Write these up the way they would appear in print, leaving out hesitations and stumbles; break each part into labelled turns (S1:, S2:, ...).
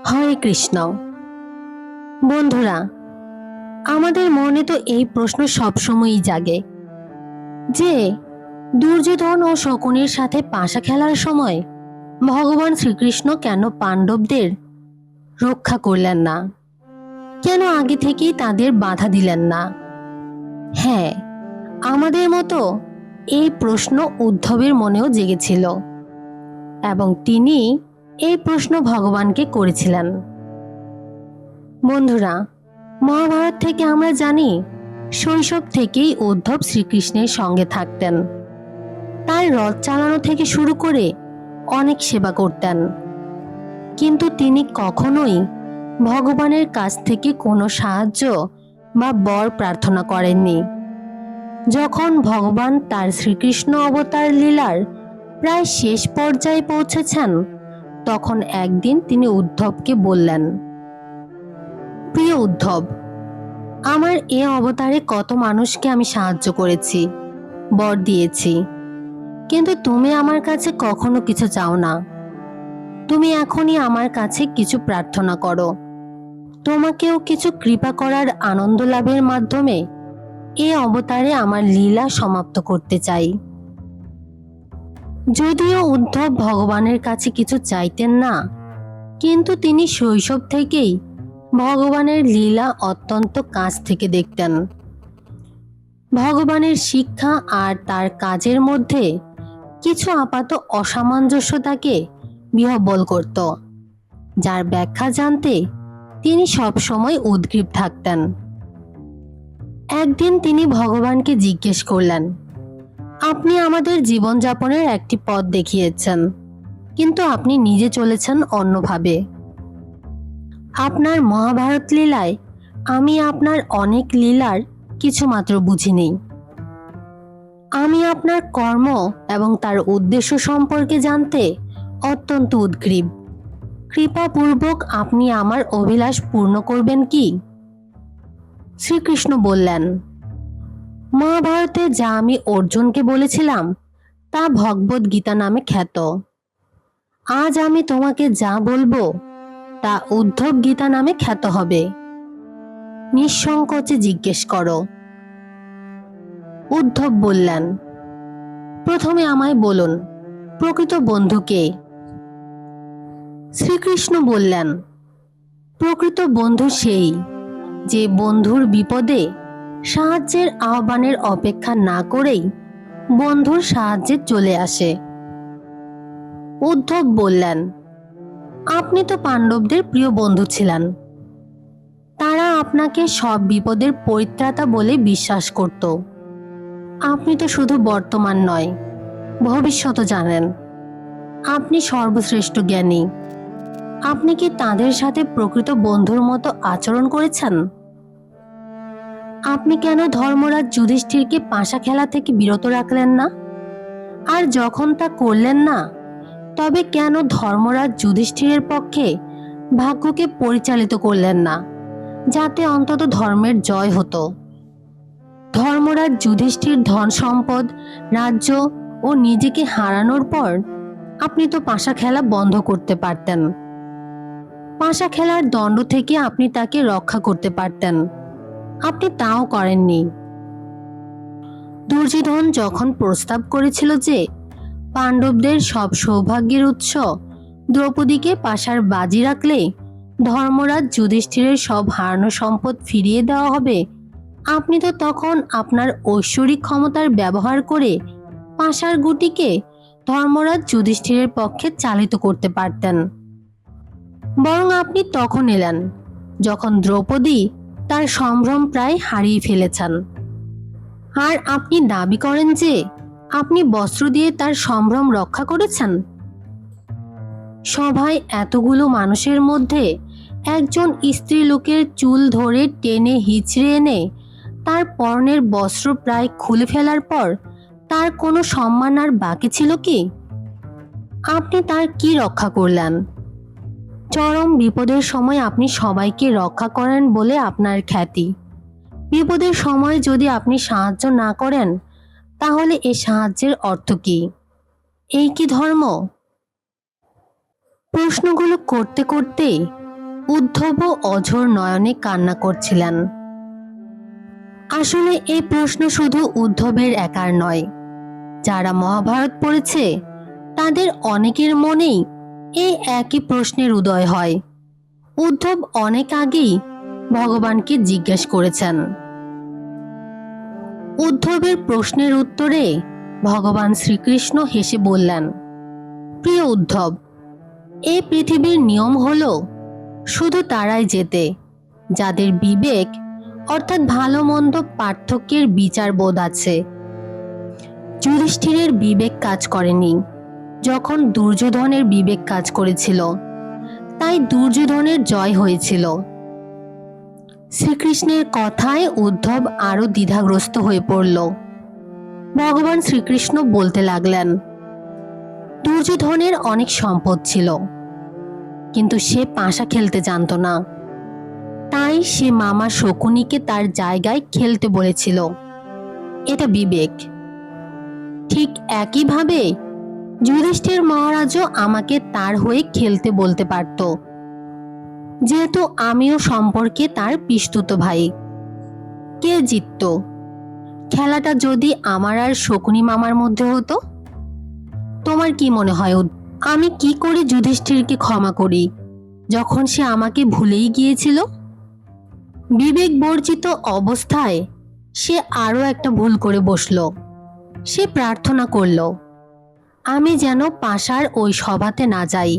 S1: হরে কৃষ্ণ। বন্ধুরা, আমাদের মনে তো এই প্রশ্ন সবসময়ই জাগে যে দুর্যোধন ও শকুনের সাথে পাশা খেলার সময় ভগবান শ্রীকৃষ্ণ কেন পাণ্ডবদের রক্ষা করলেন না, কেন আগে থেকেই তাদের বাধা দিলেন না। হ্যাঁ, আমাদের মতো এই প্রশ্ন উদ্ধবের মনেও জেগেছিল এবং তিনি এই প্রশ্ন ভগবানকে করেছিলেন। বন্ধুরা, মহাভারত থেকে আমরা জানি শৈশব থেকেই উদ্ধব শ্রীকৃষ্ণের সঙ্গে থাকতেন। তার রথ চালানো থেকে শুরু করে অনেক সেবা করতেন, কিন্তু তিনি কখনোই ভগবানের কাছ থেকে কোনো সাহায্য বা বর প্রার্থনা করেননি। যখন ভগবান তার শ্রীকৃষ্ণ অবতার লীলার প্রায় শেষ পর্যায়ে পৌঁছেছেন, তখন একদিন তিনি উদ্ধবকে বললেন, প্রিয় উদ্ধব, আমার এ অবতারে কত মানুষকে আমি সাহায্য করেছি, বর দিয়েছি, কিন্তু তুমি আমার কাছে কখনো কিছু চাও না। তুমি এখনই আমার কাছে কিছু প্রার্থনা করো। তোমাকেও কিছু কৃপা করার আনন্দ লাভের মাধ্যমে এ অবতারে আমার লীলা সমাপ্ত করতে চাই। যদিও উদ্ধব ভগবানের কাছে কিছু চাইতেন না, কিন্তু তিনি শৈশব থেকেই ভগবানের লীলা অত্যন্ত কাছ থেকে দেখতেন। ভগবানের শিক্ষা আর তার কাজের মধ্যে কিছু আপাত অসামঞ্জস্যতাকে বিহ্বল করত, যার ব্যাখ্যা জানতে তিনি সবসময় উদ্গ্রীব থাকতেন। একদিন তিনি ভগবানকে জিজ্ঞেস করলেন, আপনি আমাদের জীবনযাপনের একটি পথ দেখিয়েছেন, কিন্তু আপনি নিজে চলেছেন অন্যভাবে। আপনার মহাভারত লীলায় আমি আপনার অনেক লীলার কিছুমাত্র বুঝিনি। আমি আপনার কর্ম এবং তার উদ্দেশ্য সম্পর্কে জানতে অত্যন্ত উদ্গ্রীব। কৃপাপূর্বক আপনি আমার অভিলাষ পূর্ণ করবেন কি? শ্রীকৃষ্ণ বললেন, মহাভারতে যা আমি অর্জুনকে বলেছিলাম তা ভগবদ গীতা নামে খ্যাত। আজ আমি তোমাকে যা বলবো তা উদ্ধব গীতা নামে খ্যাত হবে। নিঃসংকোচে জিজ্ঞেস করো। উদ্ধব বললেন, প্রথমে আমায় বলুন, প্রকৃত বন্ধু কে? শ্রীকৃষ্ণ বললেন, প্রকৃত বন্ধু সেই যে বন্ধুর বিপদে সাহায্যের আহ্বানের অপেক্ষা না করেই বন্ধুর সাহায্যে চলে আসে। উদ্ধব বললেন, আপনি তো পাণ্ডবদের প্রিয় বন্ধু ছিলেন। তারা আপনাকে সব বিপদের পরিত্রাতা বলে বিশ্বাস করত। আপনি তো শুধু বর্তমান নয়, ভবিষ্যৎও জানেন। আপনি সর্বশ্রেষ্ঠ জ্ঞানী। আপনি কি তাদের সাথে প্রকৃত বন্ধুর মতো আচরণ করেছেন? আপনি কেন ধর্মরাজ যুধিষ্ঠিরকে পাশা খেলা থেকে বিরত রাখলেন না? আর যখন তা করলেন না, তবে কেন ধর্মরাজ যুধিষ্ঠিরের পক্ষে ভাগ্যকে পরিচালিত করলেন না, যাতে অন্তত ধর্মের জয় হতো? ধর্মরাজ যুধিষ্ঠির ধন সম্পদ, রাজ্য ও নিজেকে হারানোর পর আপনি তো পাশা খেলা বন্ধ করতে পারতেন। পাশা খেলার দণ্ড থেকে আপনি তাকে রক্ষা করতে পারতেন। আপনি তাও করেননি। দুর্যোধন যখন প্রস্তাব করেছিল যে পাণ্ডবদের সব সৌভাগ্যের উৎস দ্রৌপদীকে পাশার বাজি রাখলে ধর্মরাজ যুধিষ্ঠিরের সব হারানো সম্পদ ফিরিয়ে দেওয়া হবে, আপনি তো তখন আপনার ঐশ্বরিক ক্ষমতার ব্যবহার করে পাশার গুটিকে ধর্মরাজ যুধিষ্ঠিরের পক্ষে চালিত করতে পারতেন। বরং আপনি তখন এলেন যখন দ্রৌপদী তার সম্ভ্রম প্রায় হারিয়ে ফেলেছেন। আর আপনি দাবি করেন যে আপনি বস্ত্র দিয়ে তার সম্ভ্রম রক্ষা করেছেন। সভায় এতগুলো মানুষের মধ্যে একজন স্ত্রীলোকের চুল ধরে টেনে হিচড়ে এনে তার পরনের বস্ত্র প্রায় খুলে ফেলার পর তার কোনো সম্মান আর বাকি ছিল কি? আপনি তার কি রক্ষা করলেন? চরম বিপদের সময় আপনি সবাইকে রক্ষা করেন বলে আপনার খ্যাতি। বিপদের সময় যদি আপনি সাহায্য না করেন, তাহলে এ সাহায্যের অর্থ কি? এই কি ধর্ম? প্রশ্নগুলো করতে করতে উদ্ধবও অঝোর নয়নে কান্না করছিলেন। আসলে এই প্রশ্ন শুধু উদ্ধবের একার নয়, যারা মহাভারত পড়েছে তাদের অনেকের মনেই এই একই প্রশ্নের উদয় হয়। উদ্ধব অনেক আগেই ভগবানকে জিজ্ঞেস করেছেন। উদ্ধবের প্রশ্নের উত্তরে ভগবান শ্রীকৃষ্ণ হেসে বললেন, প্রিয় উদ্ধব, এই পৃথিবীর নিয়ম হলো শুধু তারাই জেতে যাদের বিবেক অর্থাৎ ভালো মন্দ পার্থক্যের বিচার বোধ আছে। যুধিষ্ঠিরের বিবেক কাজ করেনি যখন দুর্যোধনের বিবেক কাজ করেছিল, তাই দুর্যোধনের জয় হয়েছিল। শ্রীকৃষ্ণের কথায় উদ্ধব আরো দ্বিধাগ্রস্ত হয়ে পড়ল। ভগবান শ্রীকৃষ্ণ বলতে লাগলেন, দুর্যোধনের অনেক সম্পদ ছিল, কিন্তু সে পাশা খেলতে জানত না, তাই সে মামা শকুনিকে তার জায়গায় খেলতে বলেছিল। এটা বিবেক। ঠিক একইভাবে যুধিষ্ঠির মহারাজও আমাকে তার হয়ে খেলতে বলতে পারত, যেহেতু আমিও সম্পর্কে তার পিস্তুত ভাই। কে জিতত? খেলাটা যদি আমার আর শকুনি মামার মধ্যে হতো? তোমার কি মনে হয় আমি কি করে যুধিষ্ঠিরকে ক্ষমা করি যখন সে আমাকে ভুলেই গিয়েছিল? বিবেক বর্জিত অবস্থায় সে আরো একটা ভুল করে বসল। সে প্রার্থনা করল, আমি যেন পাশার ওই সভাতে না যাই,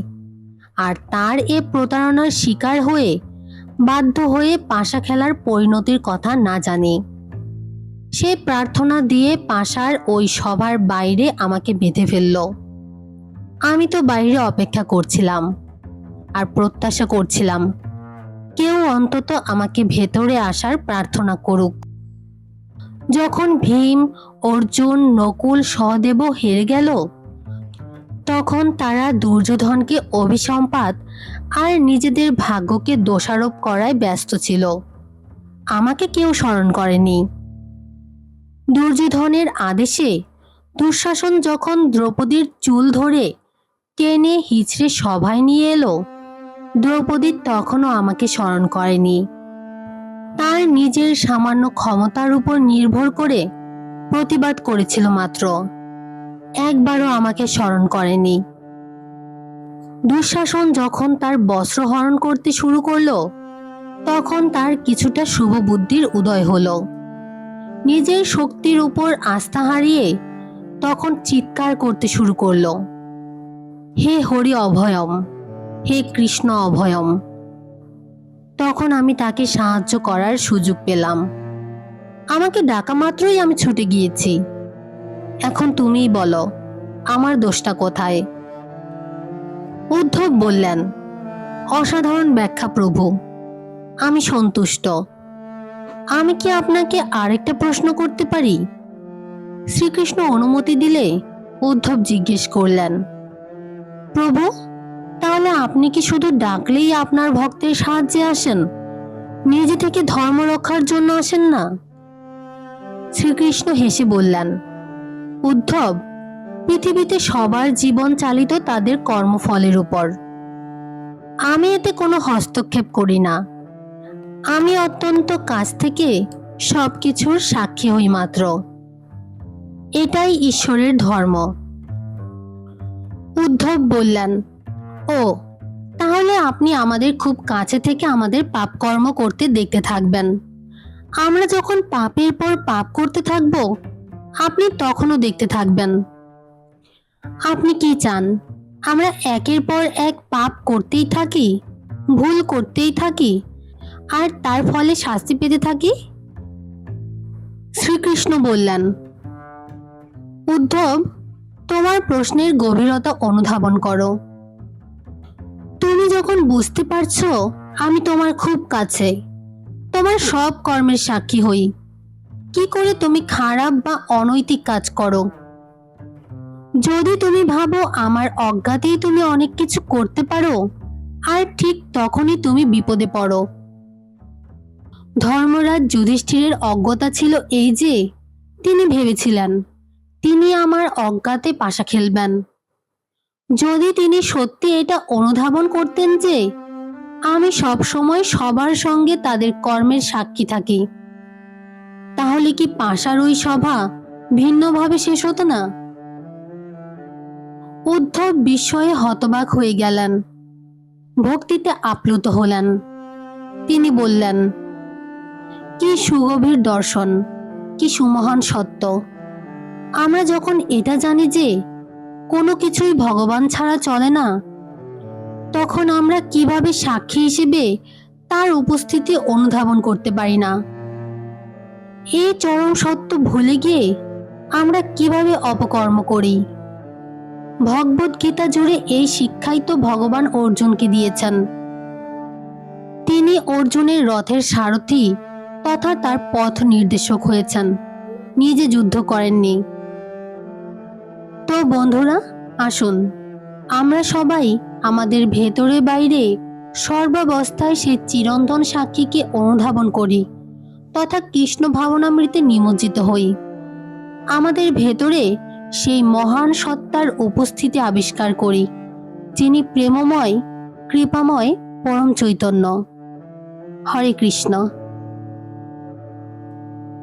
S1: আর তার এ প্রতারণার শিকার হয়ে বাধ্য হয়ে পাশা খেলার পরিণতির কথা না জানি। সে প্রার্থনা দিয়ে পাশার ওই সভার বাইরে আমাকে বেঁধে ফেলল। আমি তো বাইরে অপেক্ষা করছিলাম আর প্রত্যাশা করছিলাম কেউ অন্তত আমাকে ভেতরে আসার প্রার্থনা করুক। যখন ভীম, অর্জুন, নকুল, সহদেব হেরে গেল, তখন তারা দুর্যোধনকে অভিসম্পাত আর নিজেদের ভাগ্যকে দোষারোপ করায় ব্যস্ত ছিল। আমাকে কেউ স্মরণ করেনি। দুর্যোধনের আদেশে দুঃশাসন যখন দ্রৌপদীর চুল ধরে টেনে হিচড়ে সভায় নিয়ে এলো, দ্রৌপদী তখনও আমাকে স্মরণ করেনি। তার নিজের সামান্য ক্ষমতার উপর নির্ভর করে প্রতিবাদ করেছিল মাত্র, একবারও আমাকে স্মরণ করেনি। দুঃশাসন যখন তার বস্ত্র হরণ করতে শুরু করলো, তখন তার কিছুটা শুভ বুদ্ধির উদয় হলো। নিজের শক্তির উপর আস্থা হারিয়ে তখন চিৎকার করতে শুরু করলো, হে হরি অভয়ম, হে কৃষ্ণ অভয়ম। তখন আমি তাকে সাহায্য করার সুযোগ পেলাম। আমাকে ডাকা মাত্রই আমি ছুটে গিয়েছি। এখন তুমিই বলো, আমার দোষটা কোথায়? উদ্ধব বললেন, অসাধারণ ব্যাখ্যা প্রভু, আমি সন্তুষ্ট। আমি কি আপনাকে আরেকটা প্রশ্ন করতে পারি? শ্রীকৃষ্ণ অনুমতি দিলে উদ্ধব জিজ্ঞেস করলেন, প্রভু, তাহলে আপনি কি শুধু ডাকলেই আপনার ভক্তের সাহায্যে আসেন, নিজে থেকে ধর্ম রক্ষার জন্য আসেন না? শ্রীকৃষ্ণ হেসে বললেন, উদ্ধব, পৃথিবীতে সবার জীবন চালিত তাদের কর্মফলের উপর। আমি এতে কোনো হস্তক্ষেপ করি না। আমি অত্যন্ত কাছ থেকে সবকিছুর সাক্ষী হই মাত্র। এটাই ঈশ্বরের ধর্ম। উদ্ধব বললেন, ও, তাহলে আপনি আমাদের খুব কাছে থেকে আমাদের পাপ কর্ম করতে দেখতে থাকবেন। আমরা যখন পাপের পর পাপ করতে থাকব, আপনি তখনও দেখতে থাকবেন। আপনি কি চান আমরা একের পর এক পাপ করতেই থাকি, ভুল করতেই থাকি, আর তার ফলে শাস্তি পেতে থাকি? শ্রীকৃষ্ণ বললেন, উদ্ধব, তোমার প্রশ্নের গভীরতা অনুধাবন করো। তুমি যখন বুঝতে পারছো আমি তোমার খুব কাছে, তোমার সব কর্মের সাক্ষী হই, কি করে তুমি খারাপ বা অনৈতিক কাজ করো? যদি তুমি ভাবো আমার অজ্ঞাতেই তুমি অনেক কিছু করতে পারো, আর ঠিক তখনই তুমি বিপদে পড়ো। ধর্মরাজ যুধিষ্ঠিরের অজ্ঞতা ছিল এই যে তিনি ভেবেছিলেন তিনি আমার অজ্ঞাতে পাশা খেলবেন। যদি তিনি সত্যি এটা অনুধাবন করতেন যে আমি সব সময় সবার সঙ্গে তাদের কর্মের সাক্ষী থাকি। তাহলে কি পাশার ওই সভা ভিন্নভাবে শেষ হতো না? উদ্ধব বিস্ময়ে হতবাক হয়ে গেলেন, ভক্তিতে আপ্লুত হলেন। তিনি বললেন, কি সুগভীর দর্শন, কি সুমহান সত্য! আমরা যখন এটা জানি যে কোনো কিছুই ভগবান ছাড়া চলে না, তখন আমরা কিভাবে সাক্ষী হিসেবে তার উপস্থিতি অনুধাবন করতে পারি না? এই চরম সত্য ভুলে গিয়ে আমরা কিভাবে অপকর্ম করি? ভগবদ গীতা জুড়ে এই শিক্ষাই তো ভগবান অর্জুনকে দিয়েছেন। তিনি অর্জুনের রথের সারথি তথা তার পথ নির্দেশক হয়েছেন, নিজে যুদ্ধ করেননি। তো বন্ধুরা, আসুন আমরা সবাই আমাদের ভেতরে বাইরে সর্বাবস্থায় সে চিরন্তন সাক্ষীকে অনুধাবন করি তথা কৃষ্ণ ভাবনামৃতে নিমজ্জিত হই। আমাদের ভেতরে সেই মহান সত্তার উপস্থিতি আবিষ্কার করি, যিনি প্রেমময়, কৃপাময়, পরম চৈতন্য। হরে কৃষ্ণ।